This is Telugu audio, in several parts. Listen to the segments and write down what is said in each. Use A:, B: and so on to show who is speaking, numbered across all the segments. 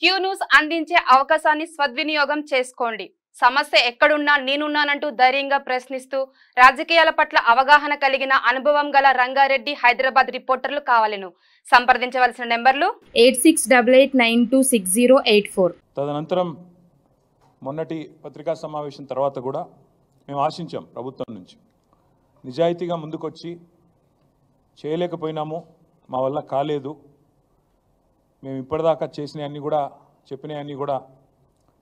A: క్యూ న్యూస్ అందించే అవకాశాన్ని సద్వినియోగం చేసుకోండి. సమస్య ఎక్కడున్నా నేనున్నానంటూ ధైర్యంగా ప్రశ్నిస్తూ రాజకీయాల పట్ల అవగాహన కలిగిన అనుభవం గల రంగారెడ్డి హైదరాబాద్ రిపోర్టర్లు కావాలను సంప్రదించవలసిన నెంబర్లు
B: 8688926084.
C: తదనంతరం మొన్నటి పత్రికా సమావేశం తర్వాత కూడా మేము ఆశించాం ప్రభుత్వం నుంచి నిజాయితీగా ముందుకొచ్చి చేయలేకపోయినాము, మా వల్ల కాలేదు, మేము ఇప్పటిదాకా చేసినవన్నీ కూడా చెప్పినవన్నీ కూడా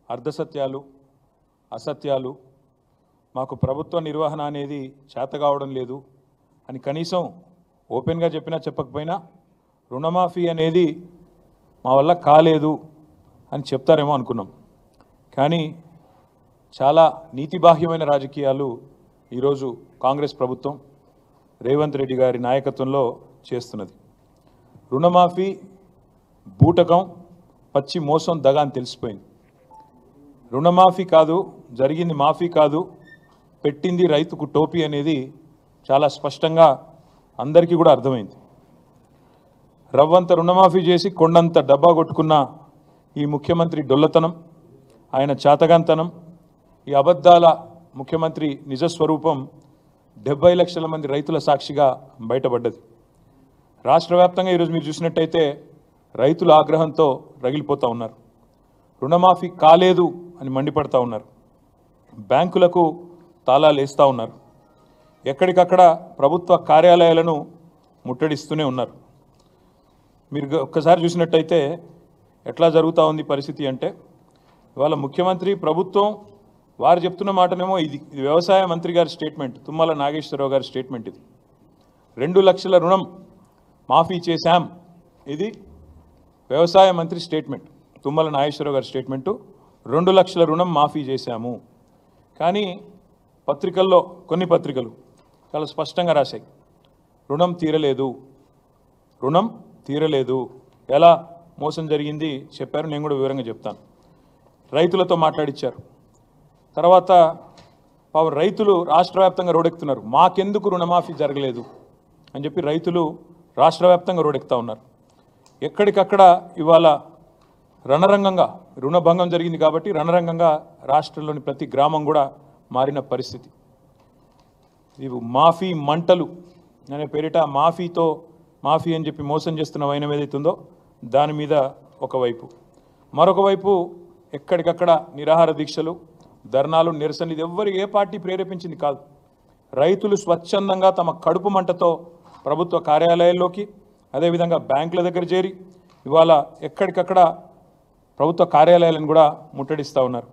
C: అర్ధసత్యాలు అసత్యాలు, మాకు ప్రభుత్వ నిర్వహణ అనేది చేత కావడం లేదు అని కనీసం ఓపెన్గా చెప్పినా చెప్పకపోయినా రుణమాఫీ అనేది మా వల్ల కాలేదు అని చెప్తారేమో అనుకున్నాం. కానీ చాలా నీతిబాహ్యమైన రాజకీయాలు ఈరోజు కాంగ్రెస్ ప్రభుత్వం రేవంత్ రెడ్డి గారి నాయకత్వంలో చేస్తున్నది. రుణమాఫీ బూటకం, పచ్చి మోసం, దగా అని తెలిసిపోయింది. రుణమాఫీ కాదు, జరిగింది మాఫీ కాదు, పెట్టింది రైతుకు టోపీ అనేది చాలా స్పష్టంగా అందరికీ కూడా అర్థమైంది. రవ్వంత రుణమాఫీ చేసి కొండంత డబ్బా కొట్టుకున్న ఈ ముఖ్యమంత్రి డొల్లతనం, ఆయన చాతగాంతనం, ఈ అబద్ధాల ముఖ్యమంత్రి నిజస్వరూపం 70 లక్షల మంది రైతుల సాక్షిగా బయటపడ్డది. రాష్ట్ర వ్యాప్తంగా ఈరోజు మీరు చూసినట్టయితే రైతుల ఆగ్రహంతో రగిలిపోతూ ఉన్నారు. రుణమాఫీ కాలేదు అని మండిపడతా ఉన్నారు. బ్యాంకులకు తాళాలు వేస్తూ ఉన్నారు. ఎక్కడికక్కడ ప్రభుత్వ కార్యాలయాలను ముట్టడిస్తూనే ఉన్నారు. మీరు ఒక్కసారి చూసినట్టయితే ఎట్లా జరుగుతూ ఉంది పరిస్థితి అంటే, ఇవాళ ముఖ్యమంత్రి ప్రభుత్వం వారు చెప్తున్న మాటనేమో ఇది వ్యవసాయ మంత్రి గారి స్టేట్మెంట్, తుమ్మల నాగేశ్వరరావు గారి స్టేట్మెంట్. ఇది 2 లక్షల రుణం మాఫీ చేశాం, ఇది వ్యవసాయ మంత్రి స్టేట్మెంట్, తుమ్మల నాగేశ్వరరావు గారి స్టేట్మెంటు. 2 లక్షల రుణం మాఫీ చేశాము. కానీ పత్రికల్లో కొన్ని పత్రికలు చాలా స్పష్టంగా రాశాయి, రుణం తీరలేదు, రుణం తీరలేదు. ఎలా మోసం జరిగింది చెప్పారు, నేను కూడా వివరంగా చెప్తాను. రైతులతో మాట్లాడిచ్చారు. తర్వాత రైతులు రాష్ట్ర వ్యాప్తంగా రోడెక్కుతున్నారు, మాకెందుకు రుణమాఫీ జరగలేదు అని చెప్పి రైతులు రాష్ట్ర వ్యాప్తంగా రోడెక్కుతూ ఉన్నారు. ఎక్కడికక్కడ ఇవాళ రణరంగంగా రుణభంగం జరిగింది కాబట్టి రణరంగంగా రాష్ట్రంలోని ప్రతి గ్రామం కూడా మారిన పరిస్థితి. ఇవి మాఫీ మంటలు అనే పేరిట మాఫీ అని చెప్పి మోసం చేస్తున్న వైనం ఏదైతుందో దాని మీద ఒకవైపు, మరొక వైపు ఎక్కడికక్కడ నిరాహార దీక్షలు, ధర్నాలు, నిరసనలు. ఇది ఏ పార్టీ ప్రేరేపించింది కాదు. రైతులు స్వచ్ఛందంగా తమ కడుపు మంటతో ప్రభుత్వ కార్యాలయాల్లోకి, అదేవిధంగా బ్యాంకుల దగ్గర చేరి ఇవాళ ఎక్కడికక్కడ ప్రభుత్వ కార్యాలయాలను కూడా ముట్టడిస్తూ ఉన్నారు.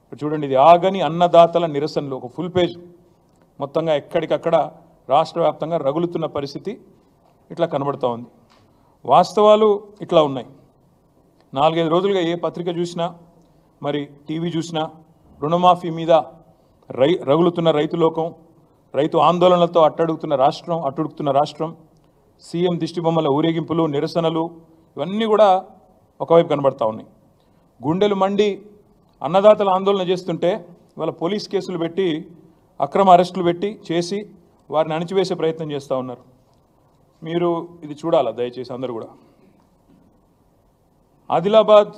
C: ఇప్పుడు చూడండి, ఇది ఆగని అన్నదాతల నిరసనలు, ఒక ఫుల్ పేజ్ మొత్తంగా ఎక్కడికక్కడ రాష్ట్ర వ్యాప్తంగా రగులుతున్న పరిస్థితి ఇట్లా కనబడుతూ ఉంది. వాస్తవాలు ఇట్లా ఉన్నాయి. 4-5 రోజులుగా ఏ పత్రిక చూసినా, మరి టీవీ చూసినా రుణమాఫీ మీద రగులుతున్న రైతు లోకం, రైతు ఆందోళనలతో అట్టుడుగుతున్న రాష్ట్రం, సీఎం దిష్టిబొమ్మల ఊరేగింపులు, నిరసనలు, ఇవన్నీ కూడా ఒకవైపు కనబడతా ఉన్నాయి. గుండెలు మండి అన్నదాతల ఆందోళన చేస్తుంటే వాళ్ళ పోలీస్ కేసులు పెట్టి, అక్రమ అరెస్టులు పెట్టి చేసి వారిని అణిచివేసే ప్రయత్నం చేస్తూ ఉన్నారు. మీరు ఇది చూడాలా దయచేసి అందరూ కూడా. ఆదిలాబాద్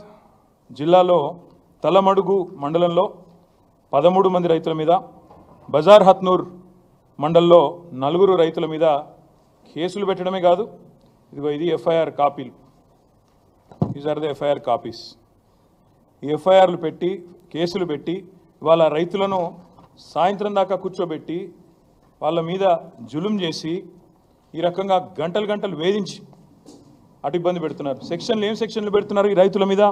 C: జిల్లాలో తలమడుగు మండలంలో 13 మంది రైతుల మీద, బజార్ హత్నూర్ మండల్లో 4 రైతుల మీద కేసులు పెట్టడమే కాదు, ఇది ఎఫ్ఐఆర్ కాపీలు, these are the FIR copies. ఈ ఎఫ్ఐఆర్లు పెట్టి, కేసులు పెట్టి వాళ్ళ రైతులను సాయంత్రం దాకా కూర్చోబెట్టి వాళ్ళ మీద జులుం చేసి ఈ రకంగా గంటలు వేధించి అటు ఇబ్బంది పెడుతున్నారు. ఏం సెక్షన్లు పెడుతున్నారు ఈ రైతుల మీద?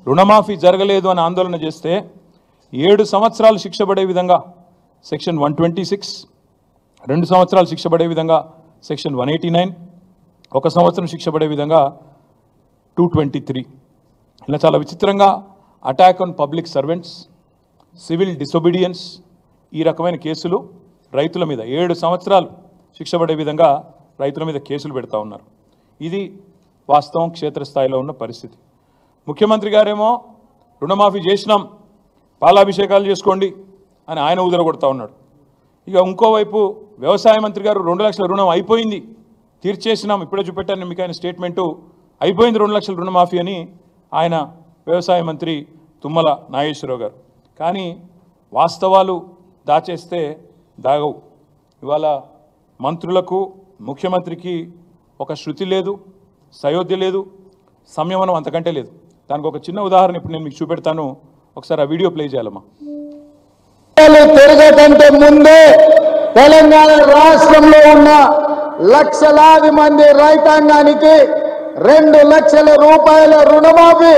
C: రుణమాఫీ జరగలేదు అని ఆందోళన చేస్తే 7 సంవత్సరాలు శిక్ష పడే విధంగా సెక్షన్ 126, 2 సంవత్సరాలు శిక్ష పడే విధంగా సెక్షన్ 189, 1 సంవత్సరం శిక్ష పడే విధంగా 223. ఇలా చాలా విచిత్రంగా attack on public servants, civil disobedience, ఈ రకమైన కేసులు రైతుల మీద 7 సంవత్సరాలు శిక్ష పడే విధంగా రైతుల మీద కేసులు పెడతా ఉన్నారు. ఇది వాస్తవం, క్షేత్రస్థాయిలో ఉన్న పరిస్థితి. ముఖ్యమంత్రి గారేమో రుణమాఫీ చేసినాం, పాలాభిషేకాలు చేసుకోండి అని ఆయన ఉదరగొడతా ఉన్నాడు. ఇక ఇంకోవైపు వ్యవసాయ మంత్రి గారు 2 లక్షల రుణం అయిపోయింది, తీర్చేసినాం, ఇప్పుడే చూపెట్టాను మీకు ఆయన స్టేట్మెంటు, అయిపోయింది 2 లక్షల రుణమాఫీ అని ఆయన వ్యవసాయ మంత్రి తుమ్మల నాగేశ్వరరావు గారు. కానీ వాస్తవాలు దాచేస్తే దాగవు. ఇవాళ మంత్రులకు ముఖ్యమంత్రికి ఒక శృతి లేదు, సయోధ్య లేదు, సంయమనం అంతకంటే లేదు. దానికి ఒక చిన్న ఉదాహరణ ఇప్పుడు నేను మీకు చూపెడతాను. ఒకసారి ఆ వీడియో ప్లే చేయాలమ్మా.
B: తిరగకంటే ముందే తెలంగాణ రాష్ట్రంలో ఉన్న లక్షలాది మంది రైతాంగానికి 2 లక్షల రూపాయల రుణమాఫీ,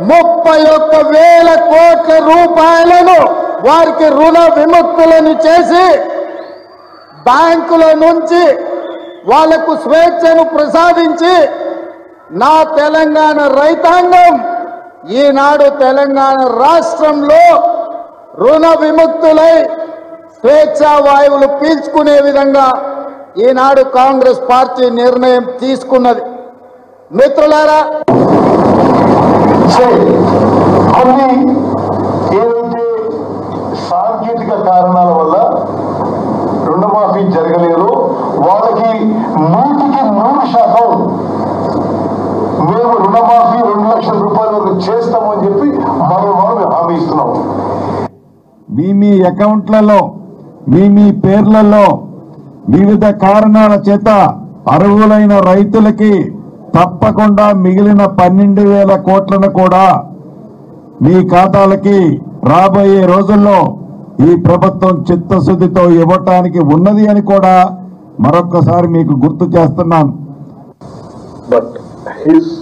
B: 31,000 కోట్ల రూపాయలను వారికి రుణ విముక్తులను చేసి బ్యాంకుల నుంచి వాళ్లకు స్వేచ్ఛను ప్రసాదించి నా తెలంగాణ రైతాంగం ఈనాడు తెలంగాణ రాష్ట్రంలో రుణ విముక్తులై స్వేచ్ఛా వాయువులు పీల్చుకునే విధంగా ఈనాడు కాంగ్రెస్ పార్టీ నిర్ణయం తీసుకున్నది. మిత్రులారా,
D: కొన్ని ఏదైతే సాంకేతిక కారణాల వల్ల రుణమాఫీ జరగలేదు, వాళ్ళకి 100% మేము రుణమాఫీ 2 లక్షల రూపాయల వరకు చేస్తామని చెప్పి మనం హామీ ఇస్తున్నాం.
E: మీ అకౌంట్లలో మీ పేర్లలో వివిధ కారణాల చేత అర్హులైన రైతులకి తప్పకుండా మిగిలిన 12,000 కోట్లను కూడా మీ ఖాతాలకి రాబోయే రోజుల్లో ఈ ప్రభుత్వం చిత్తశుద్ధితో ఇవ్వటానికి ఉన్నది అని కూడా మరొక్కసారి మీకు గుర్తు చేస్తున్నాను.
D: But his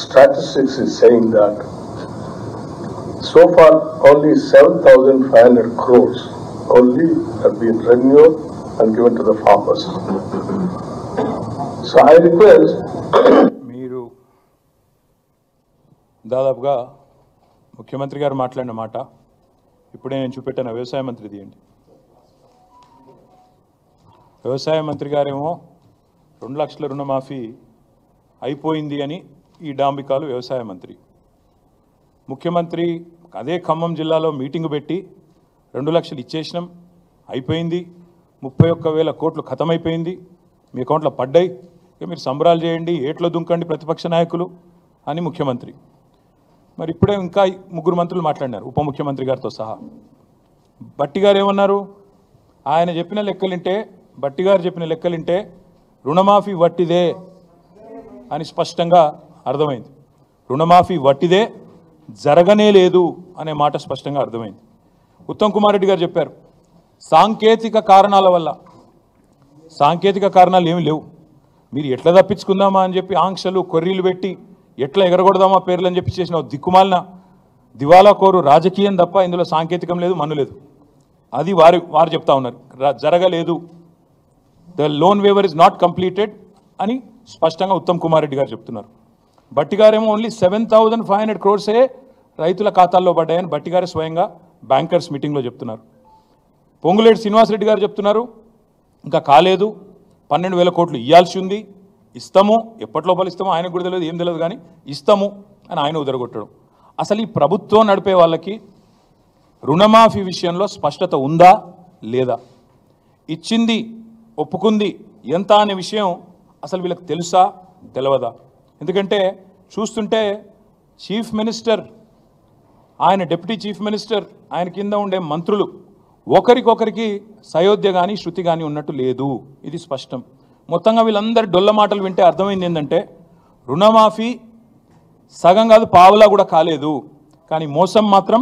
D: statistics is saying that so far only 7,500 crores only have been renewed and given to the farmers. So I request
C: మీరు దాదాపుగా ముఖ్యమంత్రి గారు మాట్లాడిన మాట ఇప్పుడే నేను చూపెట్టాను. వ్యవసాయ మంత్రి తీయండి. వ్యవసాయ మంత్రి గారేమో 2 లక్షల రుణమాఫీ అయిపోయింది అని ఈ డాంబికాలు వ్యవసాయ మంత్రి. ముఖ్యమంత్రి అదే ఖమ్మం జిల్లాలో మీటింగ్ పెట్టి 2 లక్షలు ఇచ్చేసినాం, అయిపోయింది, 31,000 కోట్లు ఖతమైపోయింది, మీ అకౌంట్లో పడ్డాయి, ఇక మీరు సంబరాలు చేయండి, ఏట్లో దుంకండి ప్రతిపక్ష నాయకులు అని ముఖ్యమంత్రి. మరి ఇప్పుడే ఇంకా 3 మంత్రులు మాట్లాడినారు, ఉప ముఖ్యమంత్రి గారితో సహా. బట్టి గారు ఏమన్నారు? ఆయన చెప్పిన లెక్కలింటే, బట్టి గారు చెప్పిన లెక్కలింటే రుణమాఫీ వట్టిదే అని స్పష్టంగా అర్థమైంది. రుణమాఫీ వట్టిదే, జరగనే లేదు అనే మాట స్పష్టంగా అర్థమైంది. ఉత్తమ్ కుమార్ రెడ్డి గారు చెప్పారు సాంకేతిక కారణాల వల్ల. సాంకేతిక కారణాలు ఏమి లేవు, మీరు ఎట్లా తప్పించుకుందామా అని చెప్పి ఆంక్షలు కొర్రీలు పెట్టి ఎట్లా ఎగరగొడదామా పేర్లు అని చెప్పి చేసిన దిక్కుమాలిన దివాలా కోరు రాజకీయం తప్ప ఇందులో సాంకేతికం లేదు, మన్ను లేదు. అది వారు చెప్తా ఉన్నారు, జరగలేదు, the loan waiver is not completed అని స్పష్టంగా ఉత్తమ్ కుమార్ రెడ్డి గారు చెప్తున్నారు. బట్టి గారేమో ఓన్లీ 7,500 క్రోర్సే రైతుల ఖాతాల్లో పడ్డాయని బట్టి గారే స్వయంగా బ్యాంకర్స్ మీటింగ్లో చెప్తున్నారు. పొంగులేటి శ్రీనివాసరెడ్డి గారు చెప్తున్నారు ఇంకా కాలేదు, 12,000 కోట్లు ఇవ్వాల్సి ఉంది, ఇస్తాము, ఎప్పటిలోపల ఇస్తామో ఆయనకు కూడా తెలియదు, ఏం తెలియదు, కానీ ఇస్తాము అని ఆయన ఉదరగొట్టడం. అసలు ఈ ప్రభుత్వం నడిపే వాళ్ళకి రుణమాఫీ విషయంలో స్పష్టత ఉందా లేదా? ఇచ్చింది, ఒప్పుకుంది ఎంత అనే విషయం అసలు వీళ్ళకి తెలుసా తెలియదా? ఎందుకంటే చూస్తుంటే చీఫ్ మినిస్టర్, ఆయన డిప్యూటీ చీఫ్ మినిస్టర్, ఆయన కింద ఉండే మంత్రులు ఒకరికొకరికి సయోధ్య కానీ శృతి కానీ ఉన్నట్టు లేదు, ఇది స్పష్టం. మొత్తంగా వీళ్ళందరి డొల్ల మాటలు వింటే అర్థమైంది ఏంటంటే రుణమాఫీ సగం కాదు పావులా కూడా కాలేదు, కానీ మోసం మాత్రం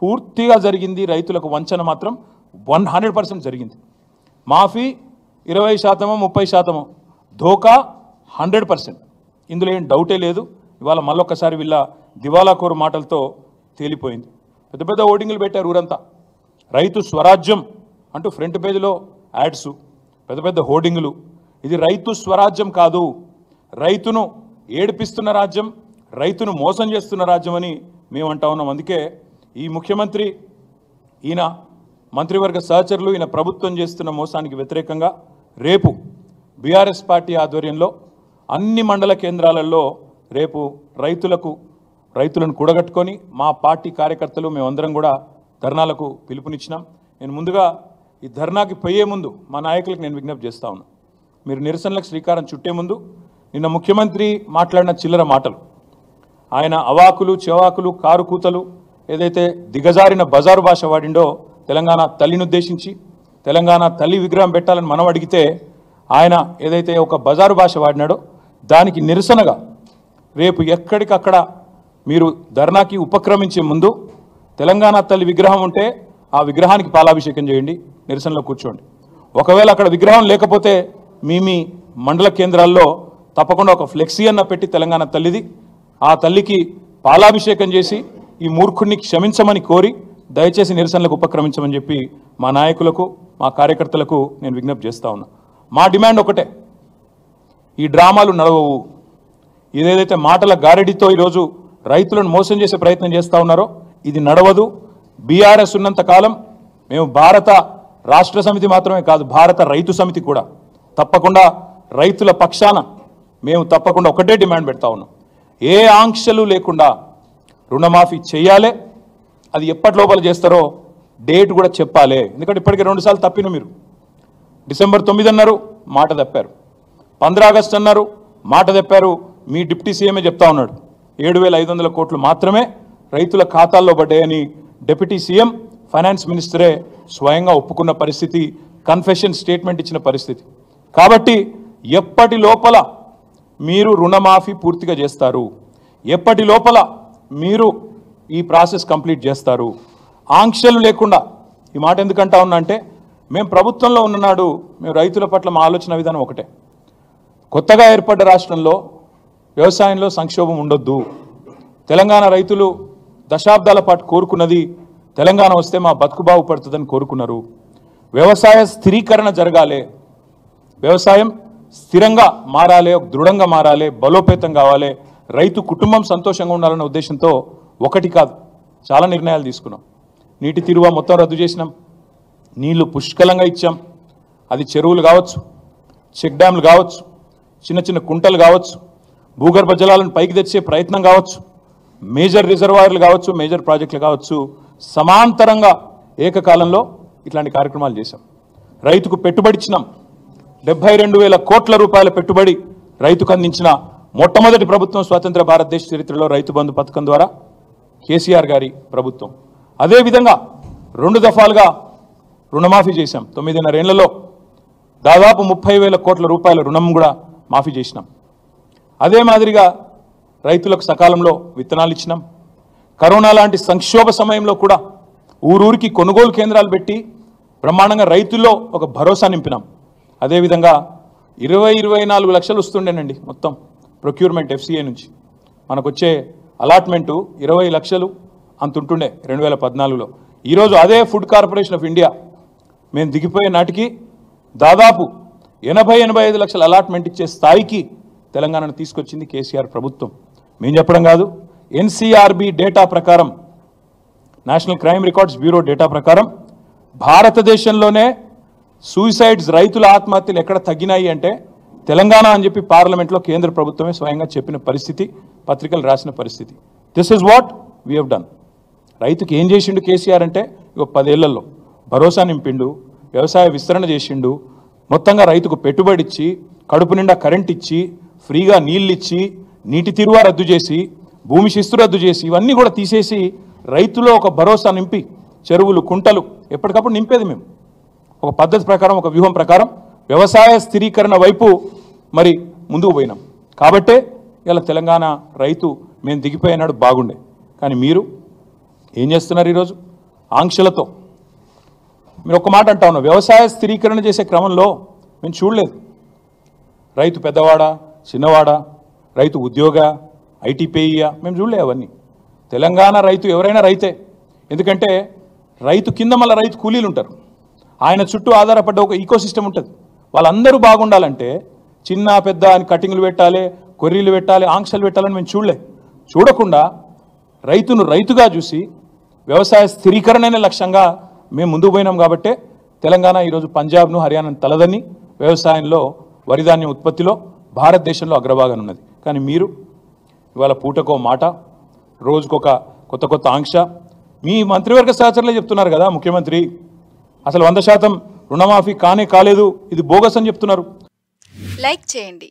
C: పూర్తిగా జరిగింది, రైతులకు వంచన మాత్రం 100% జరిగింది. మాఫీ 20%, 30%, ధోకా 100%. ఇందులో ఏం డౌటే లేదు. ఇవాళ మళ్ళొక్కసారి వీళ్ళ దివాలాకోరు మాటలతో తేలిపోయింది. పెద్ద పెద్ద ఓటింగ్లు పెట్టారు ఊరంతా, రైతు స్వరాజ్యం అంటూ ఫ్రంట్ పేజీలో యాడ్స్, పెద్ద పెద్ద హోర్డింగులు. ఇది రైతు స్వరాజ్యం కాదు, రైతును ఏడిపిస్తున్న రాజ్యం, రైతును మోసం చేస్తున్న రాజ్యం అని మేము అంటా ఉన్నాం. అందుకే ఈ ముఖ్యమంత్రి, ఈయన మంత్రివర్గ సహచరులు, ఈయన ప్రభుత్వం చేస్తున్న మోసానికి వ్యతిరేకంగా రేపు బీఆర్ఎస్ పార్టీ ఆధ్వర్యంలో అన్ని మండల కేంద్రాలలో రేపు రైతులను కూడగట్టుకొని మా పార్టీ కార్యకర్తలు మేమందరం కూడా ధర్నాలకు పిలుపునిచ్చినాం. నేను ముందుగా ఈ ధర్నాకి పోయే ముందు మా నాయకులకు నేను విజ్ఞప్తి చేస్తా ఉన్నాను, మీరు నిరసనలకు శ్రీకారం చుట్టే ముందు నిన్న ముఖ్యమంత్రి మాట్లాడిన చిల్లర మాటలు, ఆయన అవాకులు చెవాకులు కారు కూతలు ఏదైతే దిగజారిన బజారు భాష వాడిండో తెలంగాణ తల్లిని ఉద్దేశించి తెలంగాణ తల్లి విగ్రహం పెట్టాలని మనం అడిగితే ఆయన ఏదైతే ఒక బజారు భాష వాడినాడో దానికి నిరసనగా రేపు ఎక్కడికక్కడ మీరు ధర్నాకి ఉపక్రమించే ముందు తెలంగాణ తల్లి విగ్రహం ఉంటే ఆ విగ్రహానికి పాలాభిషేకం చేయండి, నిరసనలో కూర్చోండి. ఒకవేళ అక్కడ విగ్రహం లేకపోతే మీ మండల కేంద్రాల్లో తప్పకుండా ఒక ఫ్లెక్సీ అన్న పెట్టి తెలంగాణ తల్లిది ఆ తల్లికి పాలాభిషేకం చేసి ఈ మూర్ఖుడిని క్షమించమని కోరి దయచేసి నిరసనలకు ఉపక్రమించమని చెప్పి మా నాయకులకు మా కార్యకర్తలకు నేను విజ్ఞప్తి చేస్తా ఉన్నా. మా డిమాండ్ ఒకటే, ఈ డ్రామాలు నడవవు. ఇదేదైతే మాటల గారడితో ఈరోజు రైతులను మోసం చేసే ప్రయత్నం చేస్తూ ఉన్నారో ఇది నడవదు. బీఆర్ఎస్ ఉన్నంత కాలం మేము భారత రాష్ట్ర సమితి మాత్రమే కాదు, భారత రైతు సమితి కూడా తప్పకుండా రైతుల పక్షాన మేము తప్పకుండా ఒకటే డిమాండ్ పెడతా ఉన్నాం. ఏ ఆంక్షలు లేకుండా రుణమాఫీ చేయాలి. అది ఎప్పటి లోపల చేస్తారో డేట్ కూడా చెప్పాలి. ఎందుకంటే ఇప్పటికే 2 సార్లు తప్పిన మీరు. డిసెంబర్ 9 అన్నారు, మాట తప్పారు. 15 ఆగస్టు అన్నారు, మాట తప్పారు. మీ డిప్యూటీ సీఎంఏ చెప్తా ఉన్నాడు 7,500 కోట్లు మాత్రమే రైతుల ఖాతాల్లో పడ్డాయని డిప్యూటీ సీఎం ఫైనాన్స్ మినిస్టరే స్వయంగా ఒప్పుకున్న పరిస్థితి, కన్ఫెషన్ స్టేట్మెంట్ ఇచ్చిన పరిస్థితి. కాబట్టి ఎప్పటి లోపల మీరు రుణమాఫీ పూర్తిగా చేస్తారు, ఎప్పటి లోపల మీరు ఈ ప్రాసెస్ కంప్లీట్ చేస్తారు, ఆంక్షలు లేకుండా. ఈ మాట ఎందుకంటా ఉన్నా అంటే మేము ప్రభుత్వంలో ఉన్ననాడు మేము రైతుల పట్ల మా ఆలోచన విధానం ఒకటే, కొత్తగా ఏర్పడ్డ రాష్ట్రంలో వ్యవసాయంలో సంక్షోభం ఉండొద్దు. తెలంగాణ రైతులు దశాబ్దాల పాటు కోరుకున్నది తెలంగాణ వస్తే మా బతుకు బాగుపడుతుందని కోరుకున్నారు. వ్యవసాయ స్థిరీకరణ జరగాలి, వ్యవసాయం స్థిరంగా మారాలి, దృఢంగా మారాలి, బలోపేతం కావాలి, రైతు కుటుంబం సంతోషంగా ఉండాలన్న ఉద్దేశంతో ఒకటి కాదు చాలా నిర్ణయాలు తీసుకున్నాం. నీటి తీరువ మొత్తం రద్దు చేసినాం, నీళ్లు పుష్కలంగా ఇచ్చాం. అది చెరువులు కావచ్చు, చెక్ డ్యామ్లు కావచ్చు, చిన్న చిన్న కుంటలు కావచ్చు, భూగర్భ జలాలను పైకి తెచ్చే ప్రయత్నం కావచ్చు, మేజర్ రిజర్వాయర్లు కావచ్చు, మేజర్ ప్రాజెక్టులు కావచ్చు, సమాంతరంగా ఏకకాలంలో ఇట్లాంటి కార్యక్రమాలు చేశాం. రైతుకు పెట్టుబడి ఇచ్చినాం. 72,000 కోట్ల రూపాయల పెట్టుబడి రైతుకు అందించిన మొట్టమొదటి ప్రభుత్వం స్వతంత్ర భారతదేశ చరిత్రలో రైతు బంధు పథకం ద్వారా కేసీఆర్ గారి ప్రభుత్వం. అదేవిధంగా 2 దఫాలుగా రుణమాఫీ చేశాం. 9.5 ఏళ్లలో దాదాపు 30,000 కోట్ల రూపాయల రుణం కూడా మాఫీ చేసినాం. అదే మాదిరిగా రైతులకు సకాలంలో విత్తనాలు ఇచ్చినాం. కరోనా లాంటి సంక్షోభ సమయంలో కూడా ఊరూరికి కొనుగోలు కేంద్రాలు పెట్టి బ్రహ్మాండంగా రైతుల్లో ఒక భరోసా నింపినాం. అదేవిధంగా 24 లక్షలు వస్తుండేనండి మొత్తం ప్రొక్యూర్మెంట్ FCA నుంచి. మనకు వచ్చే అలాట్మెంటు 20 లక్షలు అంతుంటుండే 2014లో. ఈరోజు అదే ఫుడ్ కార్పొరేషన్ ఆఫ్ ఇండియా మేము దిగిపోయే నాటికి దాదాపు 80-85 లక్షల అలాట్మెంట్ ఇచ్చే స్థాయికి తెలంగాణను తీసుకొచ్చింది కేసీఆర్ ప్రభుత్వం. మేము చెప్పడం కాదు, NCRB డేటా ప్రకారం, national crime records bureau data ప్రకారం భారతదేశంలోనే సూసైడ్స్, రైతుల ఆత్మహత్యలు ఎక్కడ తగ్గినాయి అంటే తెలంగాణ అని చెప్పి పార్లమెంట్లో కేంద్ర ప్రభుత్వమే స్వయంగా చెప్పిన పరిస్థితి, పత్రికలు రాసిన పరిస్థితి. This is what we have done. రైతుకి ఏం చేసిండు కేసీఆర్ అంటే ఇక 10 ఏళ్లలో భరోసా నింపిండు, వ్యవసాయ విస్తరణ చేసిండు, మొత్తంగా రైతుకు పెట్టుబడి ఇచ్చి, కడుపు నిండా కరెంట్ ఇచ్చి, ఫ్రీగా నీళ్ళు ఇచ్చి, నీటి తీరువ రద్దు చేసి, భూమి శిస్తు రద్దు చేసి, ఇవన్నీ కూడా తీసేసి రైతులో ఒక భరోసా నింపి చెరువులు కుంటలు ఎప్పటికప్పుడు నింపేది మేము. ఒక పద్ధతి ప్రకారం, ఒక వ్యూహం ప్రకారం వ్యవసాయ స్థిరీకరణ వైపు మరి ముందుకు పోయినాం. కాబట్టే ఇలా తెలంగాణ రైతు మేము దిగిపోయినాడు బాగుండే. కానీ మీరు ఏం చేస్తున్నారు ఈరోజు ఆంక్షలతో? మీరు ఒక మాట అంటా ఉన్నారు, వ్యవసాయ స్థిరీకరణ చేసే క్రమంలో మేము చూడలేదు. రైతు పెద్దవాడా చిన్నవాడా, రైతు ఉద్యోగ ఐటీపీయా, మేము చూడలే అవన్నీ. తెలంగాణ రైతు ఎవరైనా రైతే. ఎందుకంటే రైతు కింద మళ్ళీ రైతు కూలీలు ఉంటారు, ఆయన చుట్టూ ఆధారపడ్డ ఒక ఈకోసిస్టమ్ ఉంటుంది. వాళ్ళందరూ బాగుండాలంటే చిన్న పెద్ద అని కటింగ్లు పెట్టాలి, కొర్రీలు పెట్టాలి, ఆంక్షలు పెట్టాలని మేము చూడకుండా రైతును రైతుగా చూసి వ్యవసాయ స్థిరీకరణనే లక్ష్యంగా మేము ముందుకు పోయినాం. కాబట్టే తెలంగాణ ఈరోజు పంజాబ్ను, హర్యానాను తలదని వ్యవసాయంలో, వరిధాన్యం ఉత్పత్తిలో భారతదేశంలో అగ్రభాగాన ఉన్నది. కానీ మీరు ఇవాళ పూటకో మాట, రోజుకొక కొత్త ఆంక్ష. మీ మంత్రివర్గ సహచరులే చెప్తున్నారు కదా, ముఖ్యమంత్రి అసలు 100% రుణమాఫీ కాలేదు, ఇది బోగస్ అని చెప్తున్నారు.
F: లైక్ చేయండి,